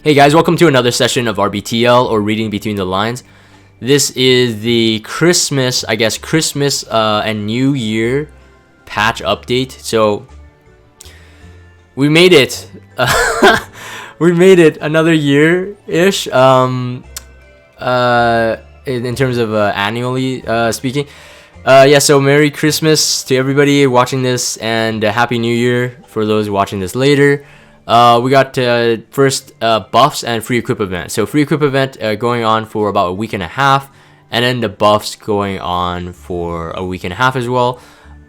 Hey guys, welcome to another session of RBTL, or Reading Between the Lines. This is the Christmas and New Year patch update. So we made it. We made it another year-ish. In terms of annually speaking. So Merry Christmas to everybody watching this, and Happy New Year for those watching this later. We got first buffs and free equip event. So free equip event going on for about a week and a half, and then the buffs going on for a week and a half as well.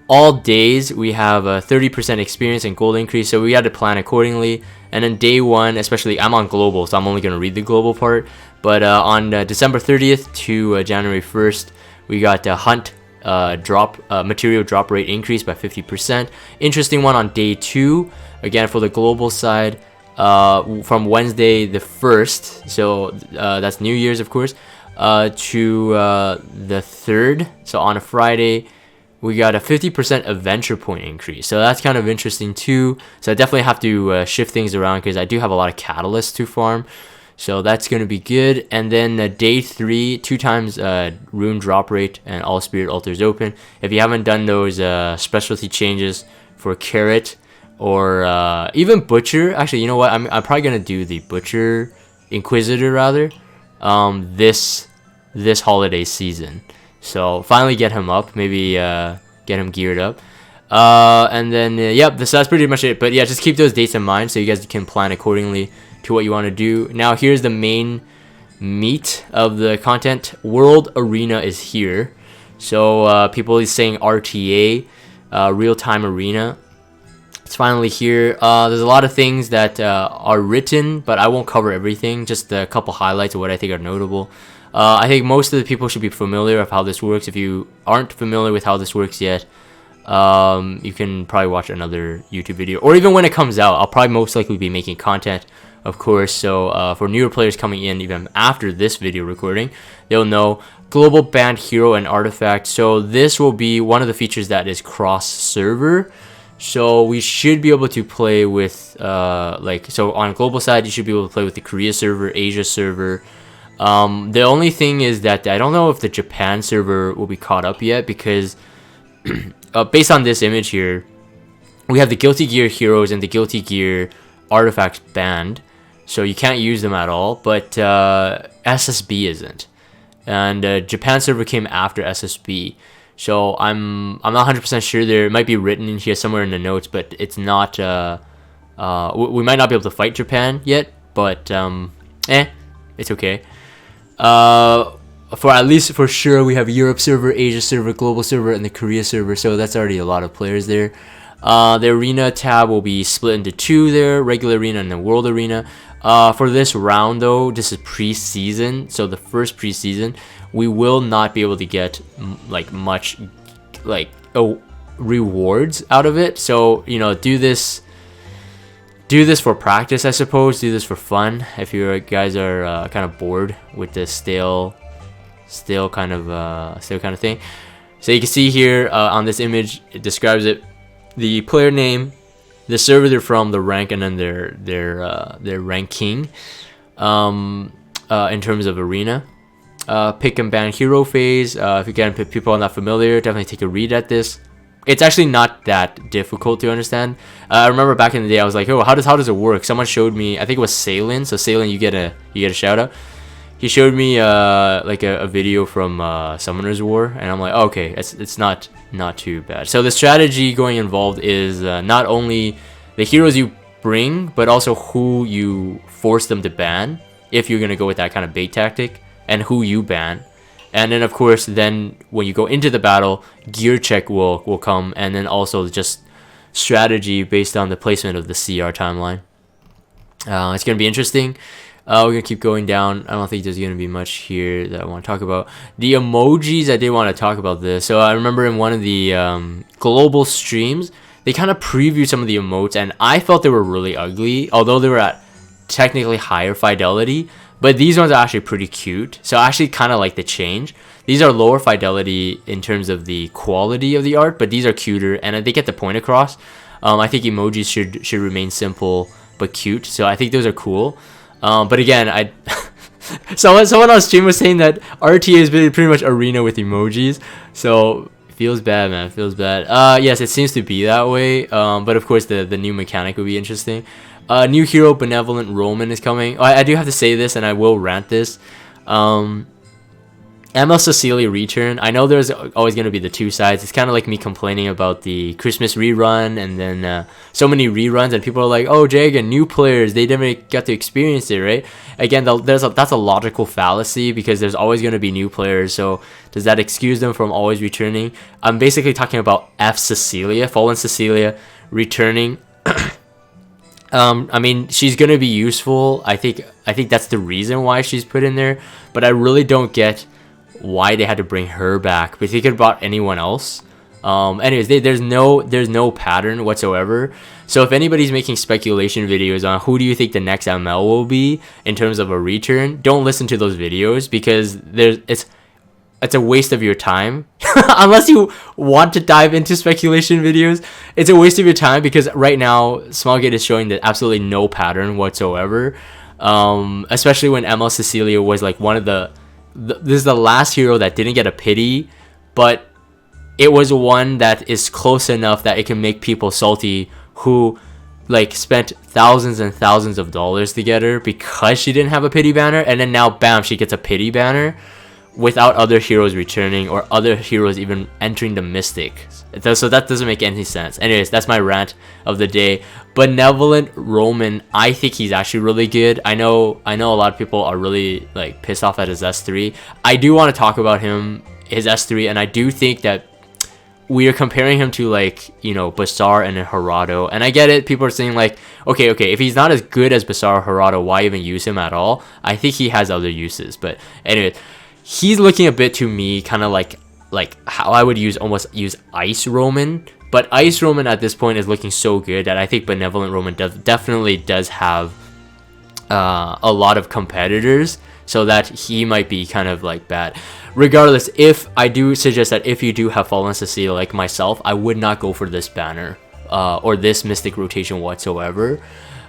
All days we have a 30% experience and gold increase, so we had to plan accordingly. And then day one, especially I'm on global, so I'm only going to read the global part. But on December 30th to January 1st, we got hunt material drop rate increase by 50%. Interesting one on day 2, again for the global side, from Wednesday the 1st, so that's New Year's of course, to the 3rd, so on a Friday, we got a 50% adventure point increase. So that's kind of interesting too. So I definitely have to shift things around because I do have a lot of catalysts to farm. So that's going to be good. And then day 3, 2 times rune drop rate and all spirit altars open. If you haven't done those specialty changes for carrot or even butcher, actually, you know what? I'm probably going to do the butcher inquisitor rather this holiday season. So finally get him up, maybe get him geared up. And then, so that's pretty much it. But yeah, just keep those dates in mind so you guys can plan accordingly to what you want to do. Now here's the main meat of the content. World Arena is here. So people is saying RTA, real-time arena. It's finally here. There's a lot of things that are written, but I won't cover everything. Just a couple highlights of what I think are notable. I think most of the people should be familiar with how this works. If you aren't familiar with how this works yet, you can probably watch another YouTube video, or even when it comes out, I'll probably most likely be making content, of course. So for newer players coming in even after this video recording, they'll know global banned hero and artifact. So this will be one of the features that is cross server. So we should be able to play with so on global side, you should be able to play with the Korea server, Asia server. The only thing is that I don't know if the Japan server will be caught up yet, because based on this image here, we have the Guilty Gear heroes and the Guilty Gear artifacts banned, so you can't use them at all. But SSB isn't, and Japan server came after SSB, so I'm not 100% sure. There might be written in here somewhere in the notes, but it's not. We might not be able to fight Japan yet, but it's okay. For sure, we have Europe server, Asia server, global server, and the Korea server, so that's already a lot of players there. The arena tab will be split into 2 there, regular arena and the world arena. For this round though, this is pre-season, so the first pre-season, we will not be able to get much rewards out of it. So do this for practice, I suppose. Do this for fun if you guys are kind of bored with this stale kind of thing. So you can see here on this image, it describes it: the player name, the server they're from, the rank, and then their ranking in terms of arena. Pick and ban hero phase. If again people are not familiar, definitely take a read at this. It's actually not that difficult to understand. I remember back in the day, I was like, oh, how does it work? Someone showed me, I think it was Salen. So Salen, you get a shout out. He showed me a video from Summoner's War, and I'm like, oh, okay, it's not too bad. So the strategy going involved is not only the heroes you bring, but also who you force them to ban, if you're gonna go with that kind of bait tactic, and who you ban. And then of course, then when you go into the battle, gear check will come, and then also just strategy based on the placement of the CR timeline. It's gonna be interesting. We're gonna keep going down. I don't think there's gonna be much here that I want to talk about. The emojis, I did want to talk about this. So I remember in one of the global streams, they kind of previewed some of the emotes, and I felt they were really ugly, although they were at technically higher fidelity. But these ones are actually pretty cute, so I actually kind of like the change. These are lower fidelity in terms of the quality of the art, but these are cuter, and they get the point across. I think emojis should remain simple but cute, so I think those are cool. But again, I someone on stream was saying that RTA is pretty much arena with emojis, so feels bad, man. Feels bad. Yes, it seems to be that way. But of course, the new mechanic would be interesting. New hero Benevolent Romann is coming. I do have to say this, and I will rant this. ML Cecilia return. I know there's always going to be the two sides. It's kind of like me complaining about the Christmas rerun, and then so many reruns, and people are like, oh, Jagan, new players, they never got to experience it, right? Again, that's a logical fallacy, because there's always going to be new players, so does that excuse them from always returning? I'm basically talking about F Cecilia, Fallen Cecilia, returning. I mean, she's going to be useful. I think that's the reason why she's put in there, but I really don't get why they had to bring her back. But they could have brought anyone else. Anyways, there's no pattern whatsoever. So if anybody's making speculation videos on who do you think the next ML will be in terms of a return, don't listen to those videos, because it's a waste of your time. Unless you want to dive into speculation videos, it's a waste of your time, because right now Smallgate is showing that absolutely no pattern whatsoever. Especially when ML Cecilia was like one of this is the last hero that didn't get a pity, but it was one that is close enough that it can make people salty who like spent thousands and thousands of dollars to get her because she didn't have a pity banner, and then now bam, she gets a pity banner without other heroes returning or other heroes even entering the Mystic. So that doesn't make any sense. Anyways, that's my rant of the day. Benevolent Romann, I think he's actually really good. I know a lot of people are really like pissed off at his S3. I do want to talk about his S3, and I do think that we are comparing him to like, you know, Basar and Harado. And I get it, people are saying like, okay, if he's not as good as Basar or Harado, why even use him at all? I think he has other uses. But anyway, he's looking a bit to me kind of like how I would almost use Ice Roman, but Ice Roman at this point is looking so good that I think Benevolent Romann definitely does have a lot of competitors, so that he might be kind of like bad. Regardless, if I do suggest that if you do have Fallen Cecilia like myself, I would not go for this banner or this Mystic rotation whatsoever.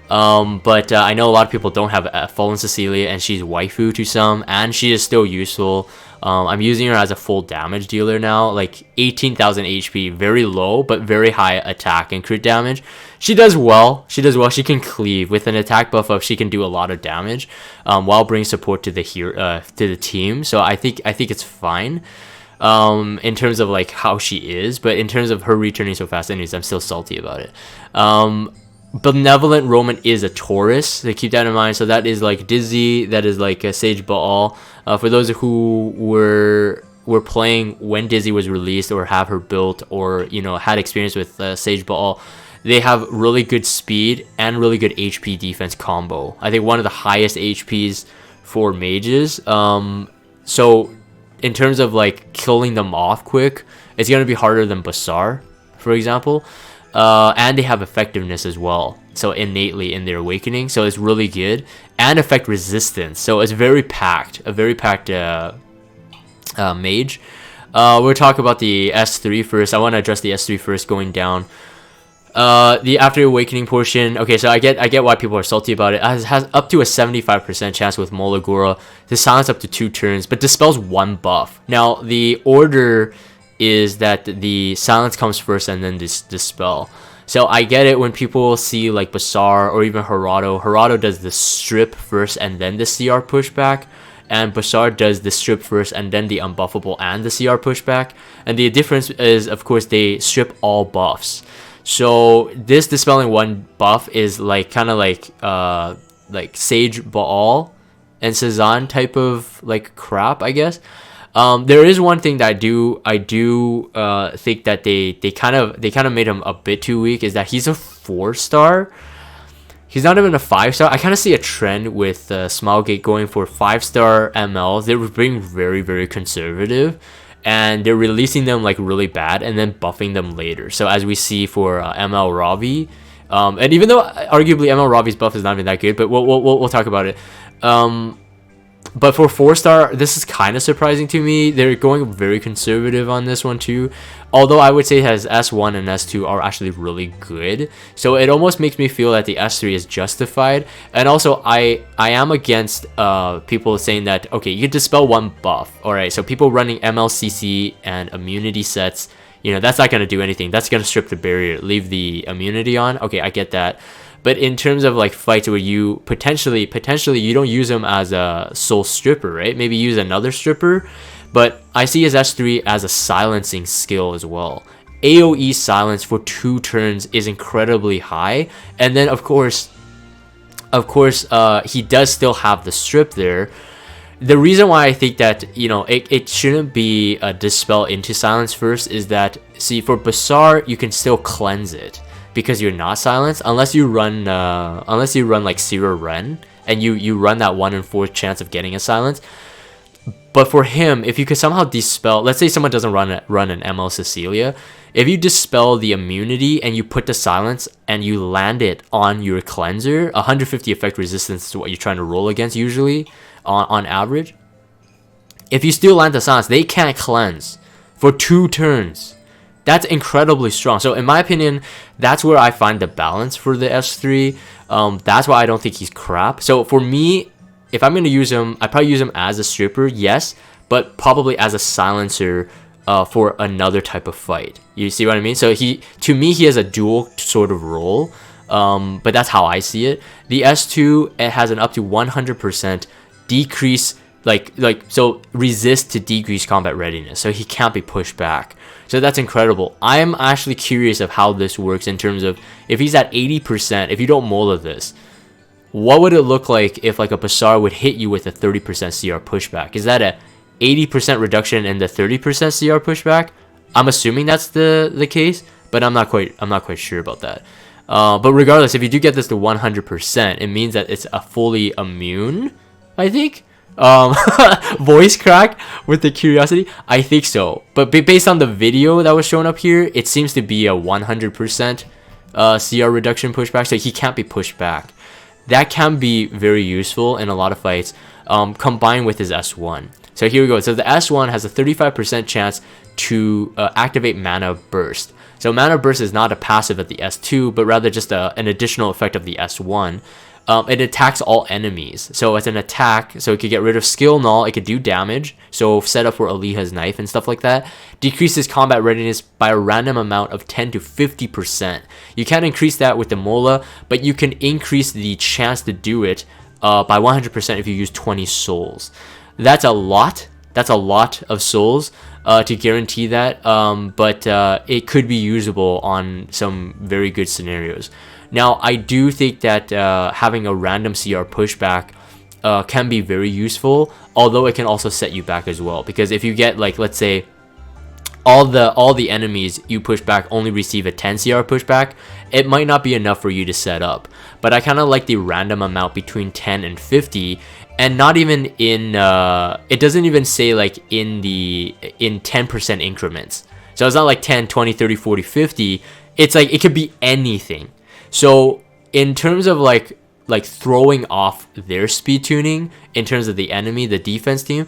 But I know a lot of people don't have Fallen Cecilia, and she's waifu to some, and she is still useful. I'm using her as a full damage dealer now, like 18,000 HP, very low, but very high attack and crit damage. She does well. She can cleave. With an attack buff up, she can do a lot of damage, while bringing support to the team. So I think it's fine. In terms of like how she is, but in terms of her returning so fast, anyways, I'm still salty about it. Benevolent Romann is a Taurus, so keep that in mind. So that is like Dizzy, that is like a Sage Baal. For those who were playing when Dizzy was released, or have her built, or you know had experience with Sage Baal, they have really good speed and really good HP defense combo. I think one of the highest HPs for mages. So in terms of like killing them off quick, it's gonna be harder than Basar, for example. And they have effectiveness as well, so innately in their awakening, so it's really good, and effect resistance, so it's a very packed mage. We'll talk about the S3 first. I want to address the S3 first, going down. The after awakening portion. Okay, so I get why people are salty about it. It has up to a 75% chance with Molagora to silence up to 2 turns, but dispels 1 buff. Now the order is that the silence comes first and then this dispel. So I get it when people see like Basar or even Harado. Harado does the strip first and then the CR pushback, and Basar does the strip first and then the unbuffable and the CR pushback. And the difference is, of course, they strip all buffs. So this dispelling 1 buff is like kind of like Sage Baal and Cezanne type of like crap, I guess. There is one thing that I do think that they kind of made him a bit too weak, is that he's a 4-star. He's not even a 5-star. I kind of see a trend with Smilegate going for 5-star MLs. They were being very, very conservative, and they're releasing them like really bad and then buffing them later. So as we see for ML Ravi, and even though arguably ML Ravi's buff is not even that good, but we'll talk about it. But for 4-star, this is kind of surprising to me. They're going very conservative on this one too. Although I would say it has S1 and S2 are actually really good. So it almost makes me feel that the S3 is justified. And also I am against people saying that, okay, you can dispel one buff. Alright, so people running MLCC and immunity sets, you know, that's not going to do anything. That's going to strip the barrier, leave the immunity on. Okay, I get that. But in terms of like fights where you potentially you don't use him as a soul stripper, right? Maybe use another stripper. But I see his S3 as a silencing skill as well. AoE silence for 2 turns is incredibly high. And then of course, he does still have the strip there. The reason why I think that, you know, it shouldn't be a dispel into silence first is that, see, for Bazaar, you can still cleanse it. Because you're not silenced, unless you run like Zero Ren and you run that 1 in 4 chance of getting a silence. But for him, if you could somehow dispel, let's say someone doesn't run an ML Cecilia, if you dispel the immunity and you put the silence and you land it on your cleanser, 150 effect resistance is what you're trying to roll against usually on average. If you still land the silence, they can't cleanse for 2 turns. That's incredibly strong. So in my opinion, that's where I find the balance for the S3. That's why I don't think he's crap. So for me, if I'm going to use him, I probably use him as a stripper, yes, but probably as a silencer for another type of fight. You see what I mean? So to me, he has a dual sort of role, but that's how I see it. The S2, it has an up to 100% decrease, so resist to decrease combat readiness. So he can't be pushed back. So that's incredible. I'm actually curious of how this works in terms of if he's at 80%, if you don't mold this, what would it look like if like a Bazaar would hit you with a 30% CR pushback? Is that a 80% reduction in the 30% CR pushback? I'm assuming that's the case, but I'm not quite sure about that. But regardless, if you do get this to 100%, it means that it's a fully immune, I think. Voice crack with the curiosity, I think so, but based on the video that was shown up here, it seems to be a 100% CR reduction pushback, so he can't be pushed back. That can be very useful in a lot of fights, combined with his S1. So here we go. So the S1 has a 35% chance to activate Mana Burst. So Mana Burst is not a passive at the S2, but rather just an additional effect of the S1. It attacks all enemies, so it's an attack, so it could get rid of skill null, it could do damage, so set up for Aliha's knife and stuff like that. Decreases combat readiness by a random amount of 10 to 50%. You can't increase that with the Mola, but you can increase the chance to do it by 100% if you use 20 souls. That's a lot of souls to guarantee that, but it could be usable on some very good scenarios. Now, I do think that having a random CR pushback can be very useful, although it can also set you back as well. Because if you get, like, let's say, all the enemies you push back only receive a 10 CR pushback, it might not be enough for you to set up. But I kind of like the random amount between 10 and 50, and not even in, it doesn't even say like in 10% increments. So it's not like 10, 20, 30, 40, 50. It's like, it could be anything. So in terms of like throwing off their speed tuning in terms of the enemy, the defense team,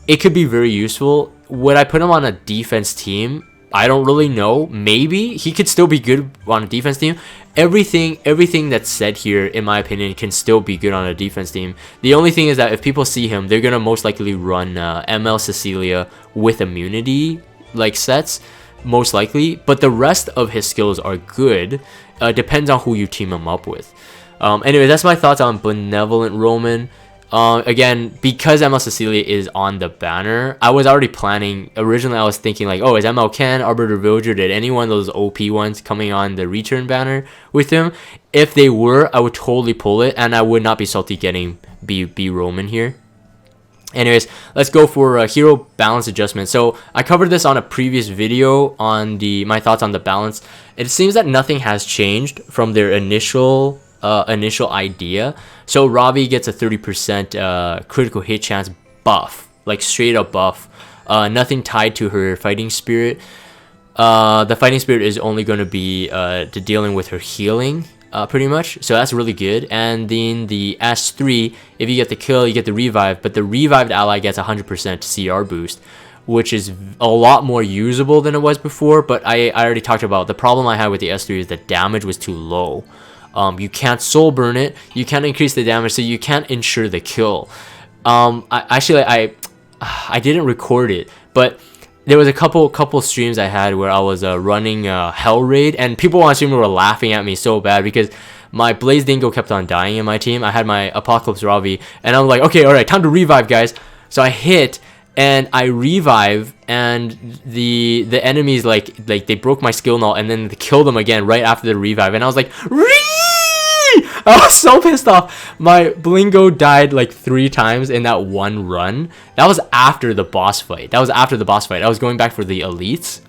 it could be very useful. Would I put him on a defense team? I don't really know. Maybe he could still be good on a defense team. Everything that's said here, in my opinion, can still be good on a defense team. The only thing is that if people see him, they're gonna most likely run ML Cecilia with immunity like sets, most likely. But the rest of his skills are good. Depends on who you team him up with. Anyway, that's my thoughts on Benevolent Romann. Again, because ML Cecilia is on the banner, I was already planning. Originally, I was thinking like, oh, is ML Ken, Arbiter Villager, did any one of those OP ones coming on the return banner with him? If they were, I would totally pull it, and I would not be salty getting B Romann here. Anyways, let's go for hero balance adjustment. So I covered this on a previous video on my thoughts on the balance. It seems that nothing has changed from their initial idea. So Ravi gets a 30% critical hit chance buff, like straight up buff. Nothing tied to her fighting spirit. The fighting spirit is only going to be to dealing with her healing. pretty much. So that's really good. And then the S3, if you get the kill, you get the revive, but the revived ally gets 100% CR boost, which is a lot more usable than it was before. But I already talked about the problem I had with the S3 is the damage was too low. You can't soul burn it, you can't increase the damage, so you can't ensure the kill. I didn't record it, but there was a couple streams I had where I was running Hell Raid, and people on stream were laughing at me so bad because my Blaze Dingo kept on dying in my team. I had my Apocalypse Ravi, and I'm like, okay, all right, time to revive, guys. So I hit, and I revive, and the enemies like they broke my skill null, and then they killed them again right after the revive, and I was like, I was so pissed off. My Blingo died like 3 times in that one run. That was after the boss fight. I was going back for the elites.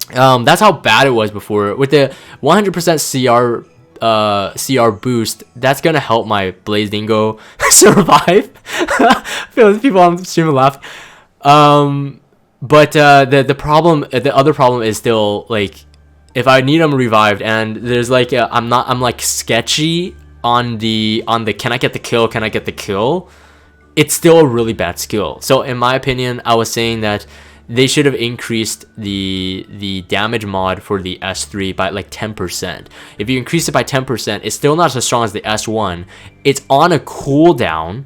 That's how bad it was before. With the 100% CR boost, that's gonna help my Blaze Dingo survive. People on stream laugh. But the other problem is still like, if I need them revived, and there's like I'm like sketchy on the can I get the kill, it's still a really bad skill. So in my opinion, I was saying that they should have increased the damage mod for the S3 by like 10%. If you increase it by 10%, it's still not as strong as the S1. It's on a cooldown.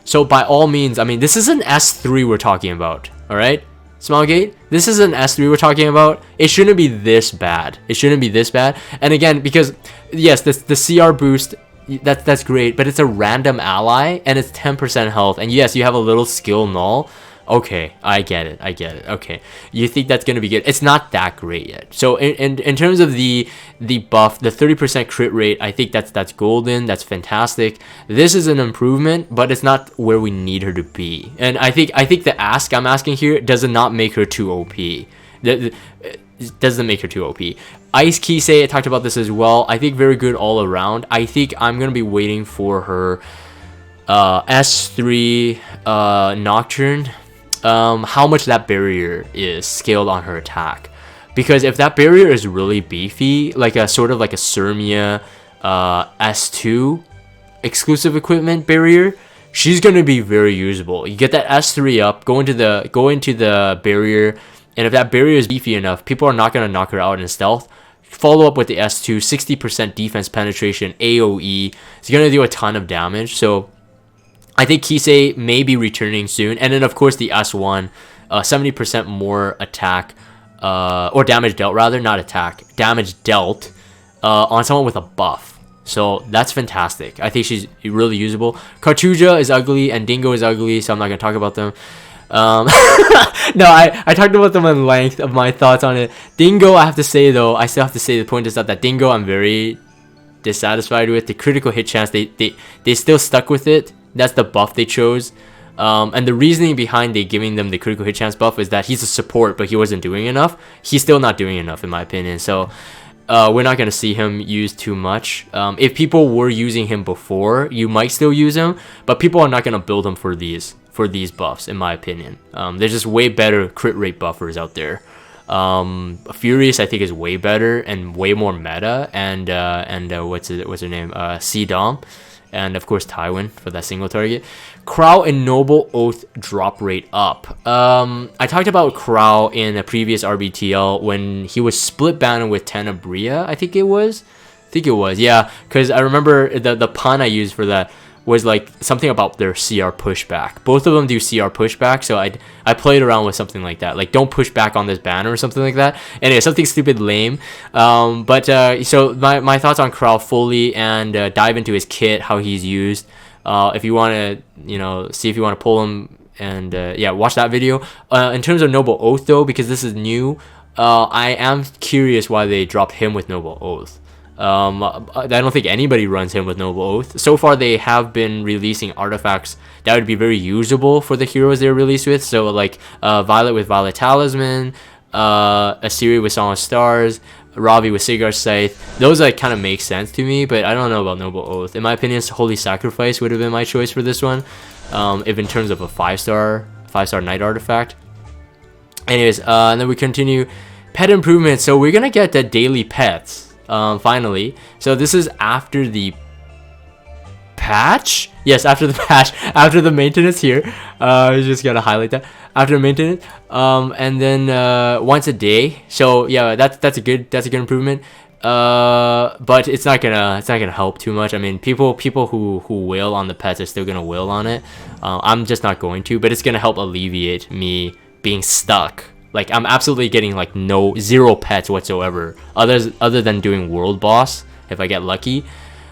So by all means, I mean, this is an S3 we're talking about, all right? Smilegate, this is an S3 we're talking about. It shouldn't be this bad. And again, because yes, the CR boost, that's great, but it's a random ally and it's 10% health, and yes, you have a little skill null. Okay, I get it. Okay, you think that's gonna be good? It's not that great yet. So in terms of the buff, the 30% crit rate, I think that's golden. That's fantastic. This is an improvement, but it's not where we need her to be. And I think the ask I'm asking here does not make her too OP. It doesn't make her too OP. Ice Kisei, I talked about this as well. I think very good all around. I think I'm gonna be waiting for her S3 Nocturne. How much that barrier is scaled on her attack, because if that barrier is really beefy, like a sort of like a Surmia S2 exclusive equipment barrier, she's gonna be very usable. You get that S3 up, go into the barrier, and if that barrier is beefy enough, people are not gonna knock her out in stealth. Follow up with the S2, 60% defense penetration, AoE. It's gonna do a ton of damage. So I think Kisei may be returning soon. And then, of course, the S1, 70% more attack, or damage dealt, rather, not attack, damage dealt on someone with a buff. So that's fantastic. I think she's really usable. Cartuja is ugly and Dingo is ugly, so I'm not going to talk about them. No, I talked about them in length of my thoughts on it. Dingo, I still have to say the point is that Dingo I'm very dissatisfied with. The critical hit chance, they still stuck with it. That's the buff they chose, and the reasoning behind they giving them the critical hit chance buff is that he's a support, but he wasn't doing enough. He's still not doing enough, in my opinion. So we're not gonna see him used too much. If people were using him before, you might still use him, but people are not gonna build him for these buffs, in my opinion. There's just way better crit rate buffers out there. Furious, I think, is way better and way more meta, and what's her name? C-Dom. And of course Tywin for that single target. Krau and Noble Oath drop rate up. I talked about Krau in a previous RBTL when he was split banner with Tenebria, I think it was, yeah, because I remember the pun I used for that was like something about their CR pushback. Both of them do CR pushback, so I played around with something like that, like don't push back on this banner or something like that. Anyway, something stupid lame. So my thoughts on Krau fully, and dive into his kit, how he's used. If you want to, see if you want to pull him, and yeah, watch that video. In terms of Noble Oath though, because this is new, I am curious why they dropped him with Noble Oath. I don't think anybody runs him with Noble Oath. So far, they have been releasing artifacts that would be very usable for the heroes they're released with. So, like Violet with Violet Talisman, Asiri with Song of Stars, Ravi with Sigurd Scythe. Those like kind of make sense to me, but I don't know about Noble Oath. In my opinion, Holy Sacrifice would have been my choice for this one, if in terms of a 5-star Knight artifact. Anyways, and then we continue. Pet improvements. So we're gonna get the daily pets finally. So this is after the patch. Yes, after the patch, after the maintenance here. You just gotta highlight that after maintenance. And then once a day. So yeah, that's a good improvement. But it's not gonna help too much. I mean, people who wail on the pets are still gonna wail on it. I'm just not going to, but it's gonna help alleviate me being stuck. Like, I'm absolutely getting like zero pets whatsoever, other than doing world boss if I get lucky.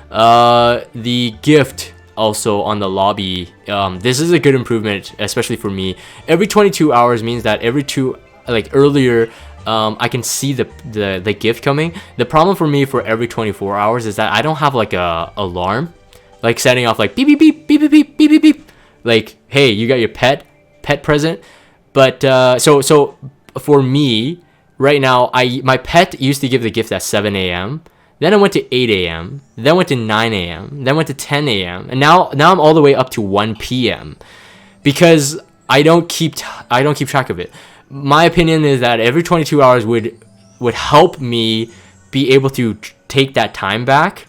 The gift also on the lobby, this is a good improvement, especially for me. Every 22 hours means that earlier, I can see the gift coming. The problem for me for every 24 hours is that I don't have like a alarm, like setting off like beep beep beep beep beep beep beep beep beep, like, hey, you got your pet present. But so for me right now, my pet used to give the gift at 7 a.m. Then I went to 8 a.m. Then went to 9 a.m. Then went to 10 a.m. And now I'm all the way up to 1 p.m. because I don't keep track of it. My opinion is that every 22 hours would help me be able to take that time back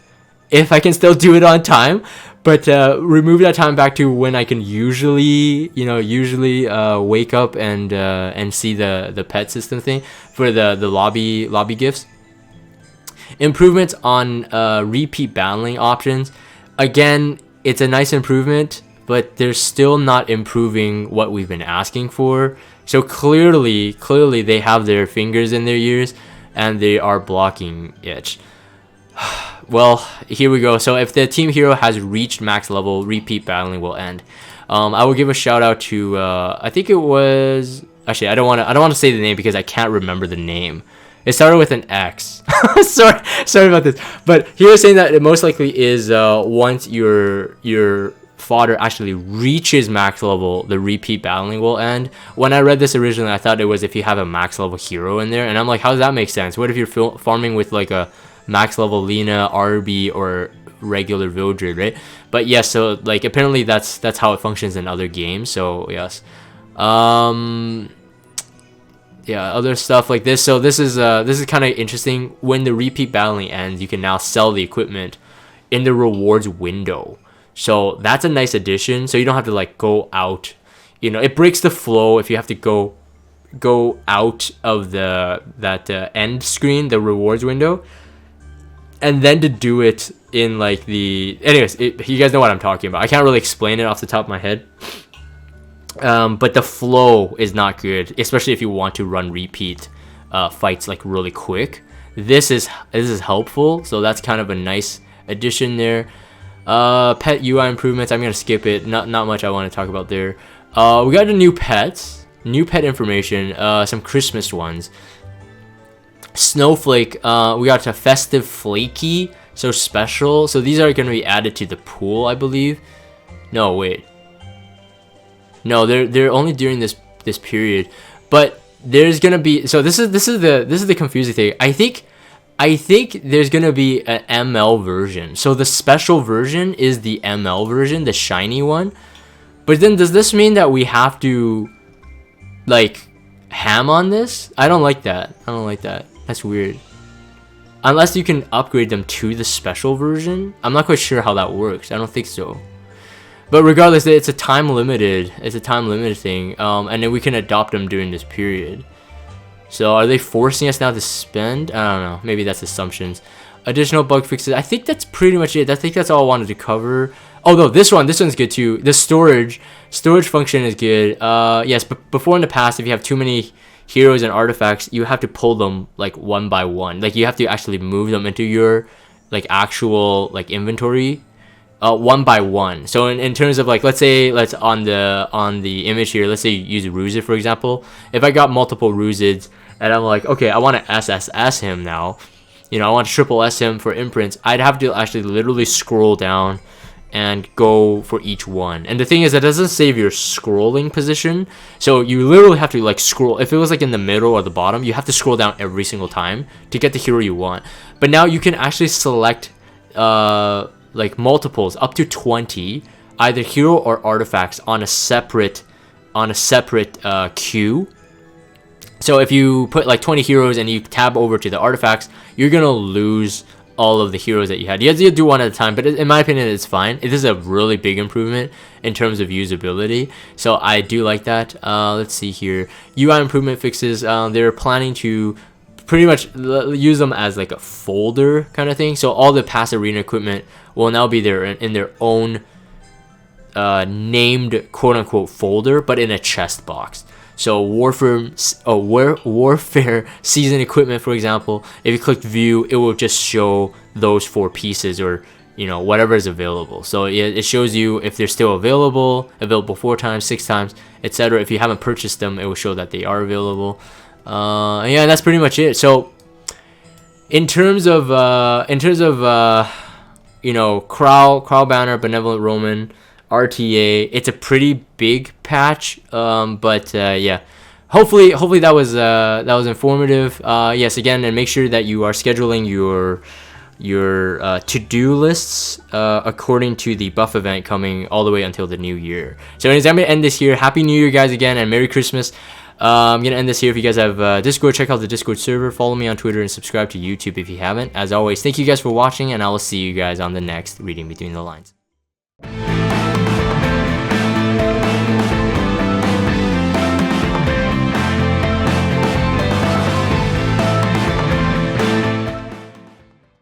if I can still do it on time, but remove that time back to when I can usually wake up and see the pet system thing for the lobby gifts. Improvements on repeat battling options. Again, it's a nice improvement, but they're still not improving what we've been asking for. So clearly they have their fingers in their ears and they are blocking it. Well, here we go. So if the team hero has reached max level, repeat battling will end. I will give a shout out to I think it was, actually I don't want to say the name because I can't remember the name. It started with an X. sorry about this. But he was saying that it most likely is once your fodder actually reaches max level, the repeat battling will end. When I read this originally, I thought it was if you have a max level hero in there, and I'm like, how does that make sense? What if you're farming with like a max level Lina, RB, or regular Vildred, right? But yes, so like apparently that's how it functions in other games. So yes, yeah, other stuff like this. So this is kind of interesting. When the repeat battling ends, you can now sell the equipment in the rewards window. So that's a nice addition. So you don't have to like go out. It breaks the flow if you have to go out of that end screen, the rewards window, and then to do it in like the. Anyways, you guys know what I'm talking about. I can't really explain it off the top of my head. But the flow is not good, especially if you want to run repeat fights like really quick. This is helpful, so that's kind of a nice addition there. Pet UI improvements, I'm gonna skip it. Not much I want to talk about there. We got the new pet information, some Christmas ones. Snowflake, we got a festive flaky, so special. So these are gonna be added to the pool, I believe. No, wait. No, they're only during this period, but there's gonna be. So this is the confusing thing. I think there's gonna be an ML version. So the special version is the ML version, the shiny one. But then does this mean that we have to like ham on this? I don't like that. That's weird. Unless you can upgrade them to the special version. I'm not quite sure how that works. I don't think so. But regardless, it's a time limited thing, and then we can adopt them during this period. So are they forcing us now to spend? I don't know. Maybe that's assumptions. Additional bug fixes. I think that's pretty much it. I think that's all I wanted to cover. Oh no, this one's good too. The storage function is good. Yes, but before in the past, if you have too many heroes and artifacts, you have to pull them like one by one. Like you have to actually move them into your like actual like inventory. One by one. So in terms of like, let's on the image here, let's say you use Ruzid for example. If I got multiple Ruzids and I'm like, okay, I want to SSS him now, I want to triple S him for imprints, I'd have to actually literally scroll down and go for each one. And the thing is, that doesn't save your scrolling position, so you literally have to like scroll. If it was like in the middle or the bottom, you have to scroll down every single time to get the hero you want. But now you can actually select like multiples up to 20, either hero or artifacts on a separate queue. So if you put like 20 heroes and you tab over to the artifacts, you're gonna lose all of the heroes that you had. You have to do one at a time, but in my opinion, it's fine. It is a really big improvement in terms of usability, so I do like that. Let's see here. UI improvement fixes. They're planning to pretty much use them as like a folder kind of thing. So all the past arena equipment will now be there in their own named quote-unquote folder, but in a chest box. So warfare season equipment, for example, if you click view, it will just show those 4 pieces, or whatever is available. So it shows you if they're still available 4 times, 6 times, etc. If you haven't purchased them, it will show that they are available. Yeah, that's pretty much it. So in terms of Krau Banner, Benevolent Romann, RTA, it's a pretty big patch, but yeah, hopefully that was informative. Yes, again, and make sure that you are scheduling your to-do lists according to the buff event coming all the way until the new year. So anyways, I'm gonna end this here. Happy New Year, guys, again, and Merry Christmas. I'm gonna end this here. If you guys have Discord, check out the Discord server, follow me on Twitter, and subscribe to YouTube if you haven't. As always, thank you guys for watching, and I will see you guys on the next Reading Between the Lines.